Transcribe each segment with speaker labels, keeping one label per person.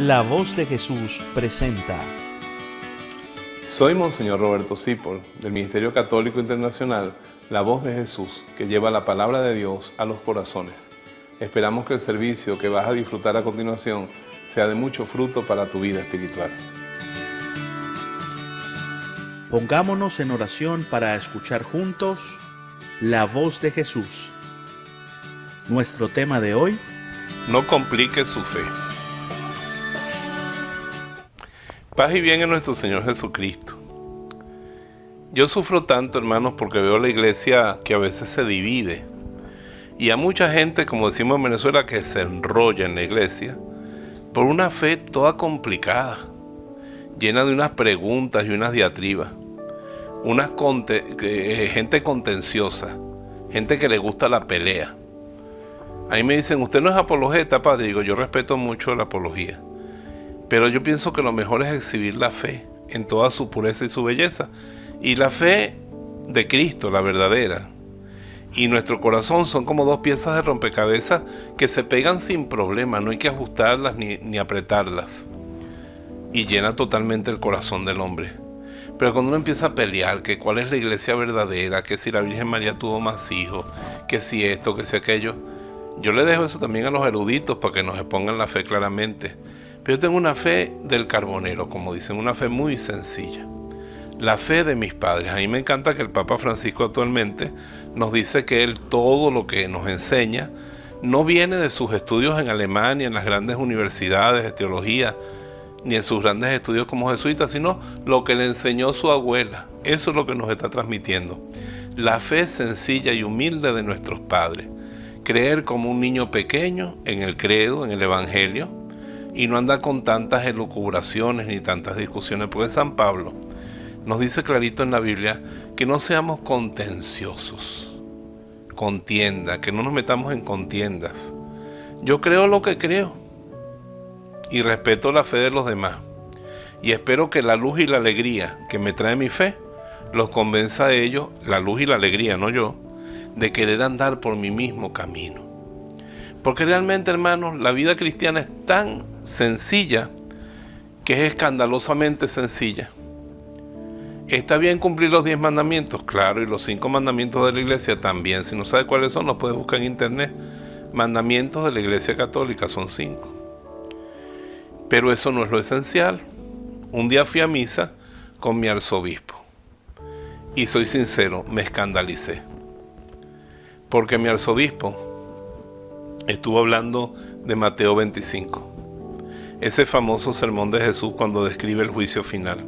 Speaker 1: La Voz de Jesús presenta.
Speaker 2: Soy Monseñor Roberto Cipol, del Ministerio Católico Internacional, La Voz de Jesús, que lleva la palabra de Dios a los corazones. Esperamos que el servicio que vas a disfrutar a continuación sea de mucho fruto para tu vida espiritual.
Speaker 1: Pongámonos en oración para escuchar juntos la voz de Jesús. Nuestro tema de hoy:
Speaker 2: no complique su fe. Paz y bien en nuestro Señor Jesucristo. Yo sufro tanto, hermanos, porque veo la iglesia que a veces se divide. Y a mucha gente, como decimos en Venezuela, que se enrolla en la iglesia por una fe toda complicada, llena de unas preguntas y unas diatribas. Gente contenciosa, gente que le gusta la pelea. A mí me dicen, usted no es apologeta, padre. Digo, yo respeto mucho la apología, pero yo pienso que lo mejor es exhibir la fe en toda su pureza y su belleza. Y la fe de Cristo, la verdadera, y nuestro corazón son como dos piezas de rompecabezas que se pegan sin problema, no hay que ajustarlas ni apretarlas. Y llena totalmente el corazón del hombre. Pero cuando uno empieza a pelear, que cuál es la iglesia verdadera, que si la Virgen María tuvo más hijos, que si esto, que si aquello, yo le dejo eso también a los eruditos para que nos expongan la fe claramente. Pero yo tengo una fe del carbonero, como dicen, una fe muy sencilla. La fe de mis padres. A mí me encanta que el Papa Francisco actualmente nos dice que él todo lo que nos enseña no viene de sus estudios en Alemania, en las grandes universidades de teología, ni en sus grandes estudios como jesuita, sino lo que le enseñó su abuela. Eso es lo que nos está transmitiendo. La fe sencilla y humilde de nuestros padres. Creer como un niño pequeño en el credo, en el evangelio, y no andar con tantas elucubraciones ni tantas discusiones, porque San Pablo nos dice clarito en la Biblia que no seamos contenciosos, contienda, que no nos metamos en contiendas. Yo creo lo que creo y respeto la fe de los demás, y espero que la luz y la alegría que me trae mi fe los convenza a ellos, la luz y la alegría, no yo, de querer andar por mi mismo camino. Porque realmente, hermanos, la vida cristiana es tan sencilla que es escandalosamente sencilla. ¿Está bien cumplir los 10 mandamientos? Claro, y los 5 mandamientos de la iglesia también. Si no sabe cuáles son, los puede buscar en internet. Mandamientos de la iglesia católica son 5. Pero eso no es lo esencial. Un día fui a misa con mi arzobispo. Y soy sincero, me escandalicé. Porque mi arzobispo estuvo hablando de Mateo 25. Ese famoso sermón de Jesús cuando describe el juicio final.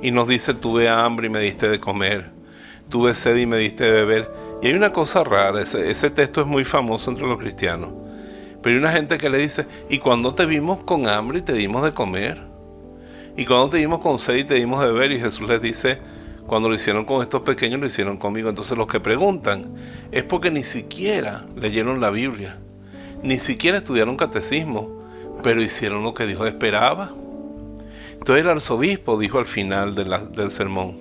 Speaker 2: Y nos dice, tuve hambre y me diste de comer, tuve sed y me diste de beber. Y hay una cosa rara, ese texto es muy famoso entre los cristianos. Pero hay una gente que le dice, ¿y cuando te vimos con hambre y te dimos de comer? ¿Y cuando te vimos con sed y te dimos de beber? Y Jesús les dice, cuando lo hicieron con estos pequeños, lo hicieron conmigo. Entonces los que preguntan es porque ni siquiera leyeron la Biblia, ni siquiera estudiaron catecismo, pero hicieron lo que Dios esperaba. Entonces el arzobispo dijo al final del sermón,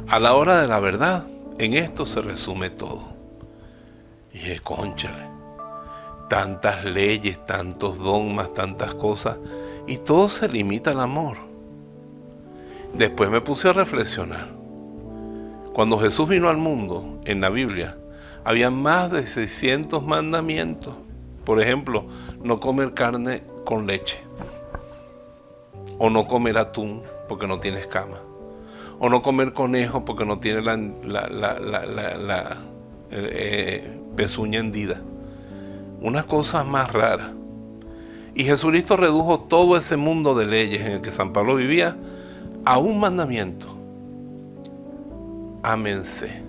Speaker 2: a la hora de la verdad, en esto se resume todo. Y dije, cónchale, tantas leyes, tantos dogmas, tantas cosas, y todo se limita al amor. Después me puse a reflexionar. Cuando Jesús vino al mundo, en la Biblia, había más de 600 mandamientos. Por ejemplo, no comer carne con leche. O no comer atún porque no tienes cama. O no comer conejo porque no tiene la pezuña hendida. Unas cosas más raras. Y Jesucristo redujo todo ese mundo de leyes en el que San Pablo vivía a un mandamiento. Ámense.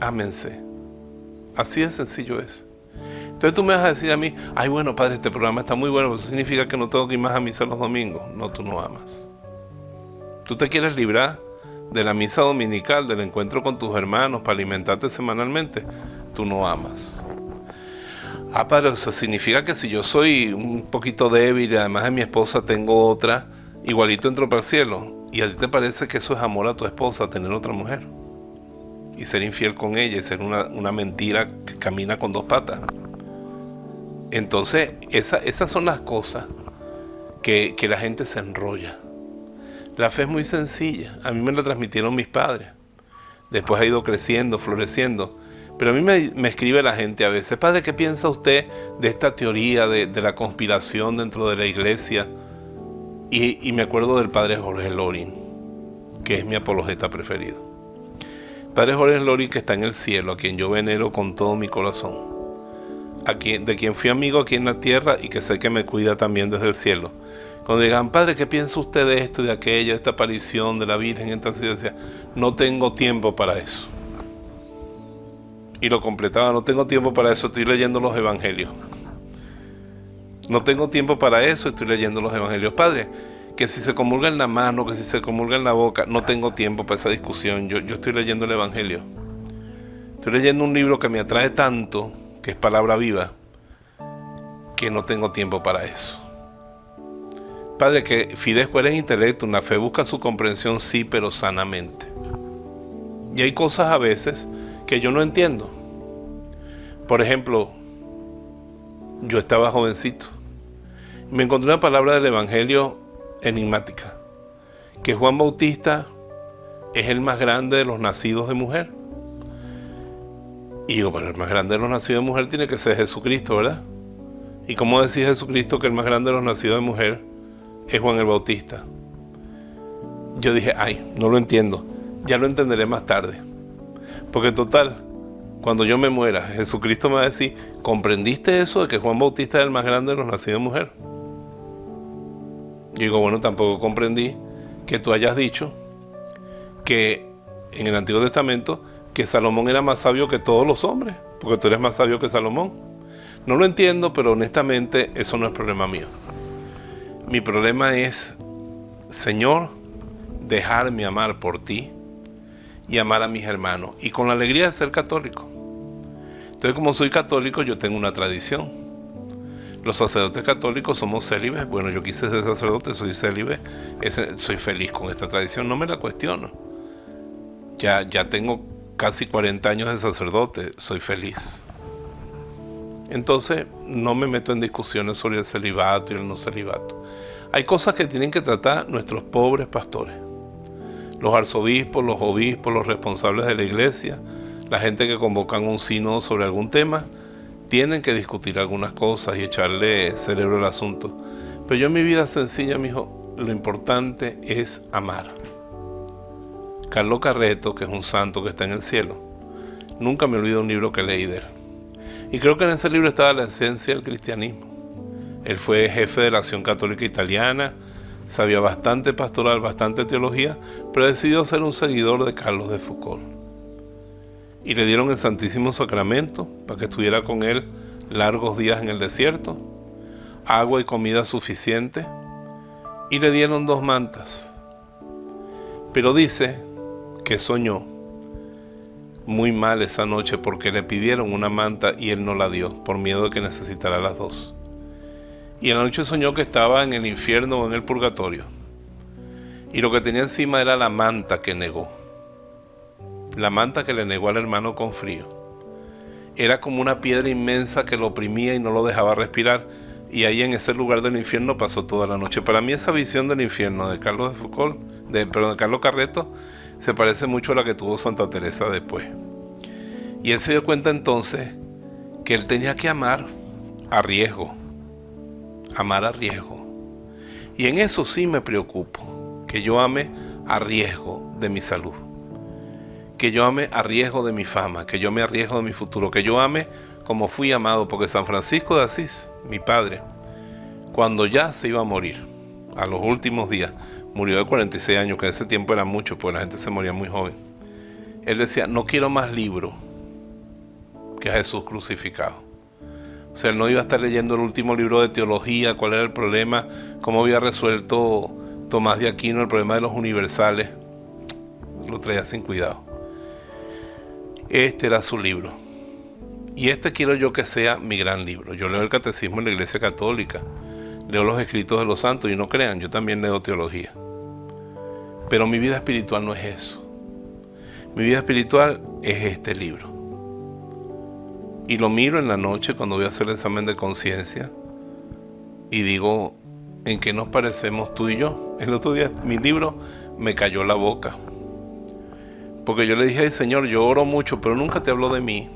Speaker 2: Ámense. Así de sencillo es. Entonces tú me vas a decir a mí, ay bueno padre, este programa está muy bueno, pero eso significa que no tengo que ir más a misa los domingos. No, tú no amas. Tú te quieres librar de la misa dominical, del encuentro con tus hermanos para alimentarte semanalmente. Tú no amas. Ah, padre, eso significa que si yo soy un poquito débil y además de mi esposa tengo otra, igualito entro para el cielo. ¿Y a ti te parece que eso es amor a tu esposa, tener otra mujer? Y ser infiel con ella y ser una mentira que camina con dos patas. Entonces, esas son las cosas que la gente se enrolla. La fe es muy sencilla. A mí me la transmitieron mis padres. Después ha ido creciendo, floreciendo. Pero a mí me escribe la gente a veces: padre, ¿qué piensa usted de esta teoría de la conspiración dentro de la iglesia? Y me acuerdo del padre Jorge Loring, que es mi apologeta preferido. Padre Jorge Loring, que está en el cielo, a quien yo venero con todo mi corazón, de quien fui amigo aquí en la tierra y que sé que me cuida también desde el cielo. Cuando digan: padre, ¿qué piensa usted de esto y de aquella, de esta aparición de la Virgen? Entonces yo decía: no tengo tiempo para eso. Y lo completaba: no tengo tiempo para eso, estoy leyendo los evangelios. No tengo tiempo para eso, estoy leyendo los evangelios. Padre, que si se comulga en la mano, que si se comulga en la boca, no tengo tiempo para esa discusión. Yo estoy leyendo el evangelio. Estoy leyendo un libro que me atrae tanto, que es palabra viva, que no tengo tiempo para eso. Padre, que fides es intelecto, una fe busca su comprensión, sí, pero sanamente. Y hay cosas a veces que yo no entiendo. Por ejemplo, yo estaba jovencito y me encontré una palabra del evangelio enigmática, que Juan Bautista es el más grande de los nacidos de mujer. Y digo: pero el más grande de los nacidos de mujer tiene que ser Jesucristo, ¿verdad? ¿Y cómo decía Jesucristo que el más grande de los nacidos de mujer es Juan el Bautista? Yo dije: ay, no lo entiendo, ya lo entenderé más tarde. Porque total, cuando yo me muera, Jesucristo me va a decir: ¿comprendiste eso de que Juan Bautista es el más grande de los nacidos de mujer? Yo digo: bueno, tampoco comprendí que tú hayas dicho que en el Antiguo Testamento que Salomón era más sabio que todos los hombres, porque tú eres más sabio que Salomón. No lo entiendo, pero honestamente eso no es problema mío. Mi problema es: Señor, dejarme amar por ti y amar a mis hermanos, y con la alegría de ser católico. Entonces, como soy católico, yo tengo una tradición. Los sacerdotes católicos somos célibes. Bueno, yo quise ser sacerdote, soy célibe, soy feliz con esta tradición, no me la cuestiono. Ya tengo casi 40 años de sacerdote, soy feliz. Entonces, no me meto en discusiones sobre el celibato y el no celibato. Hay cosas que tienen que tratar nuestros pobres pastores. Los arzobispos, los obispos, los responsables de la iglesia, la gente que convocan un sínodo sobre algún tema, tienen que discutir algunas cosas y echarle cerebro al asunto. Pero yo en mi vida sencilla, mi hijo, lo importante es amar. Carlos Carreto, que es un santo que está en el cielo, nunca me olvido un libro que leí de él. Y creo que en ese libro estaba la esencia del cristianismo. Él fue jefe de la Acción Católica Italiana, sabía bastante pastoral, bastante teología, pero decidió ser un seguidor de Carlos de Foucault. Y le dieron el Santísimo Sacramento para que estuviera con él largos días en el desierto, agua y comida suficiente, y le dieron 2 mantas. Pero dice que soñó muy mal esa noche porque le pidieron una manta y él no la dio, por miedo de que necesitara las 2. Y en la noche soñó que estaba en el infierno o en el purgatorio. Y lo que tenía encima era la manta que negó. La manta que le negó al hermano con frío. Era como una piedra inmensa que lo oprimía y no lo dejaba respirar. Y ahí en ese lugar del infierno pasó toda la noche. Para mí esa visión del infierno de Carlos de Carlos Carreto se parece mucho a la que tuvo Santa Teresa después. Y él se dio cuenta entonces que él tenía que amar a riesgo. Amar a riesgo. Y en eso sí me preocupo, que yo ame a riesgo de mi salud, que yo ame a riesgo de mi fama, que yo ame a riesgo de mi futuro, que yo ame como fui amado, porque San Francisco de Asís, mi padre, cuando ya se iba a morir, a los últimos días, murió de 46 años, que en ese tiempo era mucho, porque la gente se moría muy joven. Él decía: no quiero más libro que a Jesús crucificado. O sea, él no iba a estar leyendo el último libro de teología, cuál era el problema, cómo había resuelto Tomás de Aquino el problema de los universales. Lo traía sin cuidado. Este era su libro. Y este quiero yo que sea mi gran libro. Yo leo el catecismo en la Iglesia Católica, leo los escritos de los santos, y no crean, yo también leo teología. Pero mi vida espiritual no es eso. Mi vida espiritual es este libro. Y lo miro en la noche cuando voy a hacer el examen de conciencia y digo, ¿en qué nos parecemos tú y yo? El otro día mi libro me cayó la boca. Porque yo le dije, ay Señor, yo oro mucho, pero nunca te hablo de mí.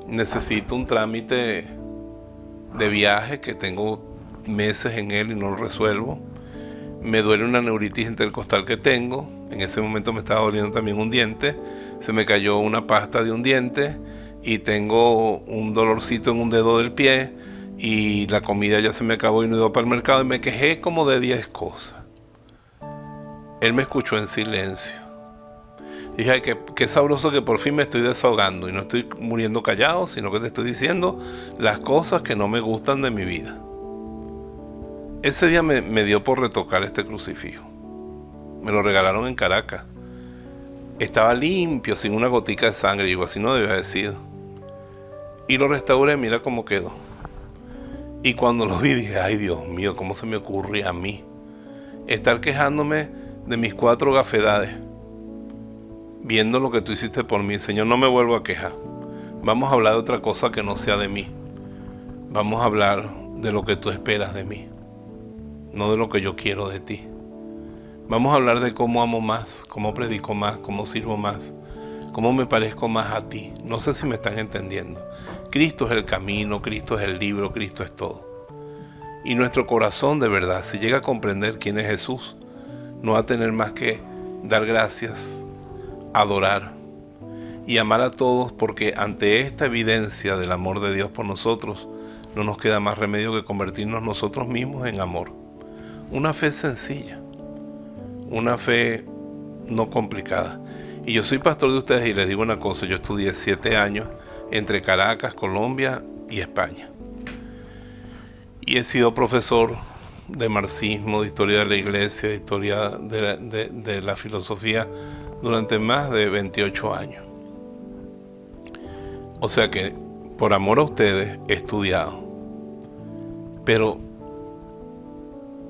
Speaker 2: Necesito un trámite de viaje que tengo meses en él y no lo resuelvo. Me duele una neuritis intercostal que tengo. En ese momento me estaba doliendo también un diente. Se me cayó una pasta de un diente y tengo un dolorcito en un dedo del pie y la comida ya se me acabó y no he ido para el mercado y me quejé como de 10 cosas. Él me escuchó en silencio. Dije, ay, qué sabroso que por fin me estoy desahogando y no estoy muriendo callado, sino que te estoy diciendo las cosas que no me gustan de mi vida. Ese día me dio por retocar este crucifijo. Me lo regalaron en Caracas. Estaba limpio, sin una gotica de sangre. Digo, así no debía haber sido. Y lo restauré, mira cómo quedó. Y cuando lo vi dije, ay Dios mío, ¿cómo se me ocurre a mí estar quejándome de mis 4 gafedades? Viendo lo que tú hiciste por mí, Señor, no me vuelvo a quejar. Vamos a hablar de otra cosa que no sea de mí. Vamos a hablar de lo que tú esperas de mí, no de lo que yo quiero de ti. Vamos a hablar de cómo amo más, cómo predico más, cómo sirvo más, cómo me parezco más a ti. No sé si me están entendiendo. Cristo es el camino, Cristo es el libro, Cristo es todo. Y nuestro corazón de verdad, si llega a comprender quién es Jesús, no va a tener más que dar gracias, adorar y amar a todos, porque ante esta evidencia del amor de Dios por nosotros, no nos queda más remedio que convertirnos nosotros mismos en amor. Una fe sencilla, una fe no complicada. Y yo soy pastor de ustedes y les digo una cosa, yo estudié 7 años entre Caracas, Colombia y España. Y he sido profesor de marxismo, de historia de la iglesia, de historia de la filosofía durante más de 28 años. O sea que por amor a ustedes he estudiado. Pero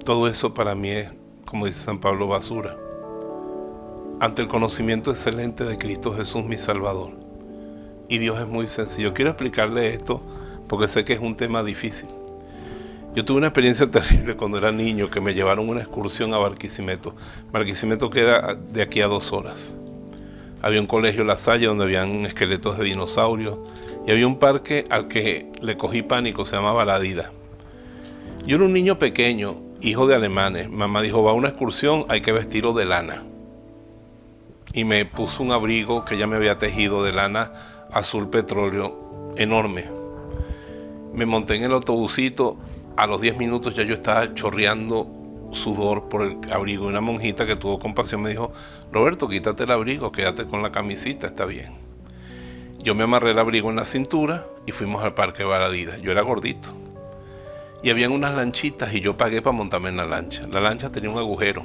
Speaker 2: todo eso para mí es, como dice San Pablo, basura ante el conocimiento excelente de Cristo Jesús, mi Salvador. Y Dios es muy sencillo. Quiero explicarle esto porque sé que es un tema difícil. Yo tuve una experiencia terrible cuando era niño, que me llevaron una excursión a Barquisimeto. Barquisimeto queda de aquí a 2 horas. Había un colegio La Salle donde habían esqueletos de dinosaurios y había un parque al que le cogí pánico, se llamaba La Dida. Yo era un niño pequeño, hijo de alemanes. Mamá dijo, va a una excursión, hay que vestirlo de lana. Y me puso un abrigo que ella me había tejido de lana azul petróleo enorme. Me monté en el autobusito. A los 10 minutos ya yo estaba chorreando sudor por el abrigo. Y una monjita que tuvo compasión me dijo, Roberto, quítate el abrigo, quédate con la camisita, está bien. Yo me amarré el abrigo en la cintura y fuimos al Parque Baradida. Yo era gordito. Y habían unas lanchitas y yo pagué para montarme en la lancha. La lancha tenía un agujero.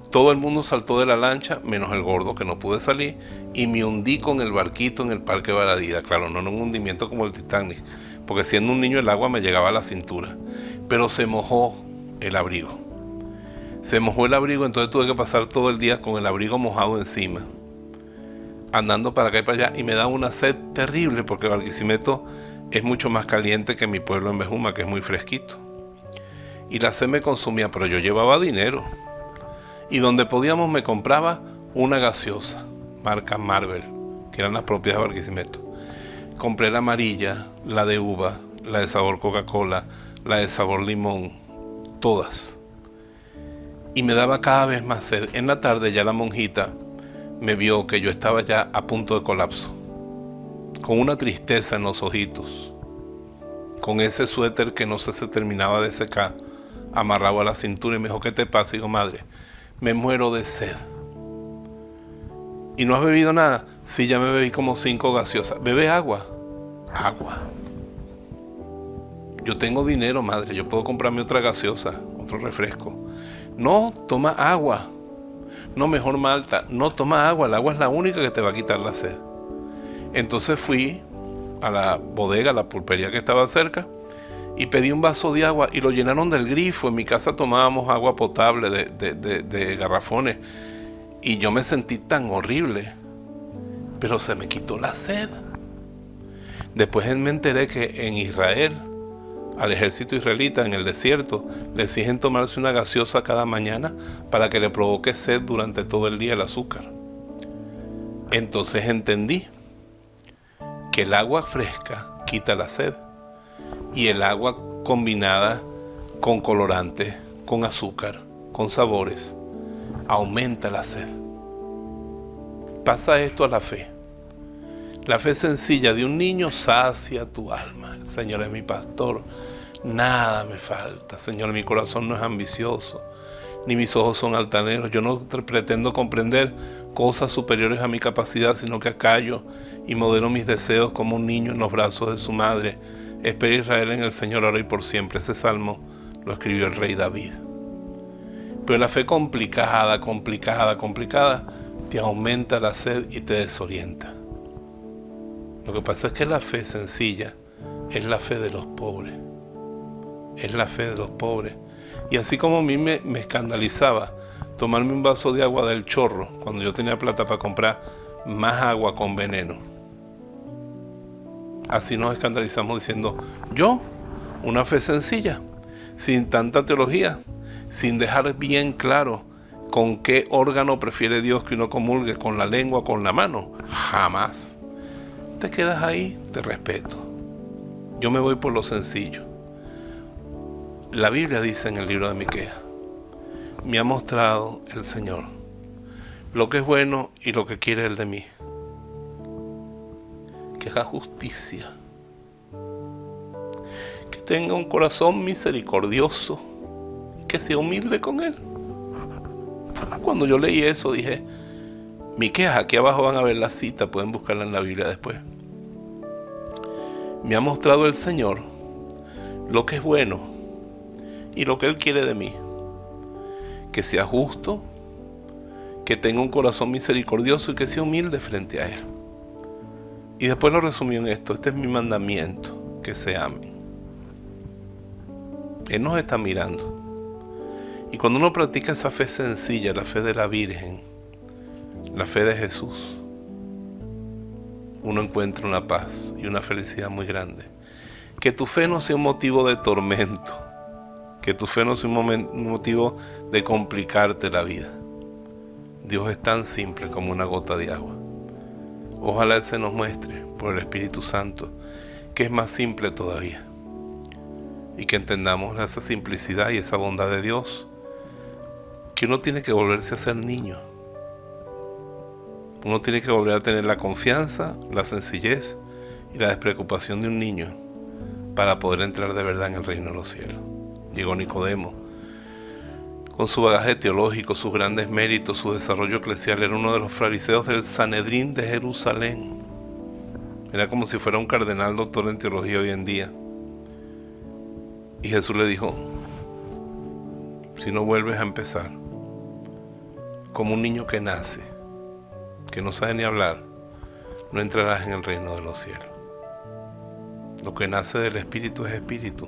Speaker 2: Todo el mundo saltó de la lancha, menos el gordo, que no pude salir, y me hundí con el barquito en el Parque Baradida. Claro, no en un hundimiento como el Titanic, porque siendo un niño el agua me llegaba a la cintura. Pero se mojó el abrigo. Se mojó el abrigo, entonces tuve que pasar todo el día con el abrigo mojado encima, andando para acá y para allá, y me daba una sed terrible, porque Barquisimeto es mucho más caliente que mi pueblo en Bejuma, que es muy fresquito. Y la sed me consumía, pero yo llevaba dinero. Y donde podíamos me compraba una gaseosa, marca Marvel, que eran las propias de Barquisimeto. Compré la amarilla, la de uva, la de sabor Coca-Cola, la de sabor limón, todas. Y me daba cada vez más sed. En la tarde ya la monjita me vio que yo estaba ya a punto de colapso, con una tristeza en los ojitos, con ese suéter que no se terminaba de secar, amarrado a la cintura, y me dijo, ¿qué te pasa? Y digo, madre, me muero de sed. ¿Y no has bebido nada? Sí, ya me bebí como 5 gaseosas. ¿Bebe agua? Agua. Yo tengo dinero, madre, yo puedo comprarme otra gaseosa, otro refresco. No, toma agua. No, mejor malta. No, toma agua, el agua es la única que te va a quitar la sed. Entonces fui a la bodega, a la pulpería que estaba cerca, y pedí un vaso de agua y lo llenaron del grifo. En mi casa tomábamos agua potable de garrafones y yo me sentí tan horrible, pero se me quitó la sed. Después me enteré que en Israel, al ejército israelita en el desierto, le exigen tomarse una gaseosa cada mañana para que le provoque sed durante todo el día el azúcar. Entonces entendí que el agua fresca quita la sed y el agua combinada con colorantes, con azúcar, con sabores, aumenta la sed. Pasa esto a la fe. La fe sencilla de un niño sacia tu alma. El Señor es mi pastor, nada me falta. Señor, mi corazón no es ambicioso, ni mis ojos son altaneros. Yo no pretendo comprender cosas superiores a mi capacidad, sino que acallo y modelo mis deseos como un niño en los brazos de su madre. Espera Israel en el Señor ahora y por siempre. Ese salmo lo escribió el rey David. Pero la fe complicada, te aumenta la sed y te desorienta. Lo que pasa es que la fe sencilla es la fe de los pobres. Es la fe de los pobres. Y así como a mí me escandalizaba tomarme un vaso de agua del chorro cuando yo tenía plata para comprar más agua con veneno, así nos escandalizamos diciendo, yo, una fe sencilla, sin tanta teología, sin dejar bien claro con qué órgano prefiere Dios que uno comulgue, con la lengua o con la mano. Jamás. Te quedas ahí, te respeto. Yo me voy por lo sencillo. La Biblia dice en el libro de Miqueas, me ha mostrado el Señor lo que es bueno y lo que quiere Él de mí, que haga justicia, que tenga un corazón misericordioso, que sea humilde con Él. Cuando yo leí eso dije, Miqueas, aquí abajo van a ver la cita, pueden buscarla en la Biblia después. Me ha mostrado el Señor lo que es bueno y lo que Él quiere de mí, que sea justo, que tenga un corazón misericordioso y que sea humilde frente a Él. Y después lo resumió en esto, este es mi mandamiento, que se amen. Él nos está mirando. Y cuando uno practica esa fe sencilla, la fe de la Virgen, la fe de Jesús, uno encuentra una paz y una felicidad muy grande. Que tu fe no sea un motivo de tormento, que tu fe no sea un motivo de complicarte la vida. Dios es tan simple como una gota de agua. Ojalá Él se nos muestre por el Espíritu Santo que es más simple todavía, y que entendamos esa simplicidad y esa bondad de Dios, que uno tiene que volverse a ser niño. Uno tiene que volver a tener la confianza, la sencillez y la despreocupación de un niño para poder entrar de verdad en el reino de los cielos. Llegó Nicodemo, con su bagaje teológico, sus grandes méritos, su desarrollo eclesial, era uno de los fariseos del Sanedrín de Jerusalén. Era como si fuera un cardenal doctor en teología hoy en día. Y Jesús le dijo, si no vuelves a empezar como un niño que nace, que no sabe ni hablar, no entrarás en el reino de los cielos. Lo que nace del Espíritu es Espíritu,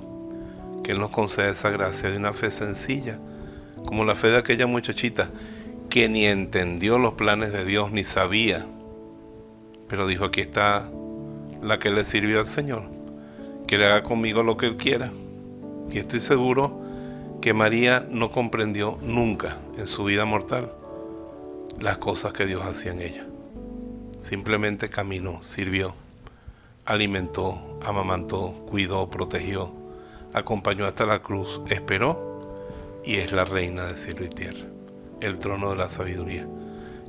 Speaker 2: que Él nos concede esa gracia de una fe sencilla, como la fe de aquella muchachita que ni entendió los planes de Dios, ni sabía, pero dijo, aquí está la que le sirvió al Señor, que le haga conmigo lo que Él quiera. Y estoy seguro que María no comprendió nunca en su vida mortal las cosas que Dios hacía en ella. Simplemente caminó, sirvió, alimentó, amamantó, cuidó, protegió, acompañó hasta la cruz, esperó, y es la reina de cielo y tierra, el trono de la sabiduría,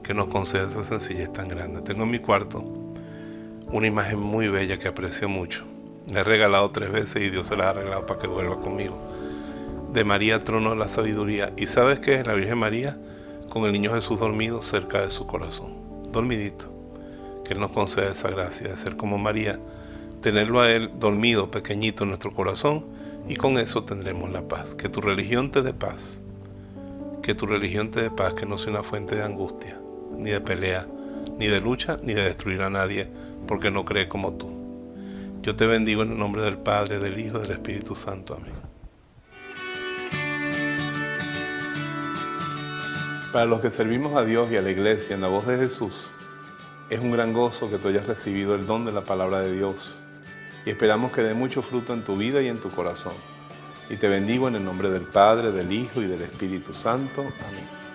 Speaker 2: que nos concede esa sencillez tan grande. Tengo en mi cuarto una imagen muy bella que aprecio mucho. Le he regalado 3 veces y Dios se la ha regalado para que vuelva conmigo. De María, trono de la sabiduría. ¿Y sabes qué es la Virgen María? Con el niño Jesús dormido cerca de su corazón, dormidito. Que Él nos concede esa gracia de ser como María, tenerlo a Él dormido, pequeñito en nuestro corazón, y con eso tendremos la paz. Que tu religión te dé paz. Que tu religión te dé paz, que no sea una fuente de angustia, ni de pelea, ni de lucha, ni de destruir a nadie porque no cree como tú. Yo te bendigo en el nombre del Padre, del Hijo y del Espíritu Santo. Amén. Para los que servimos a Dios y a la Iglesia en la voz de Jesús, es un gran gozo que tú hayas recibido el don de la palabra de Dios y esperamos que dé mucho fruto en tu vida y en tu corazón. Y te bendigo en el nombre del Padre, del Hijo y del Espíritu Santo. Amén.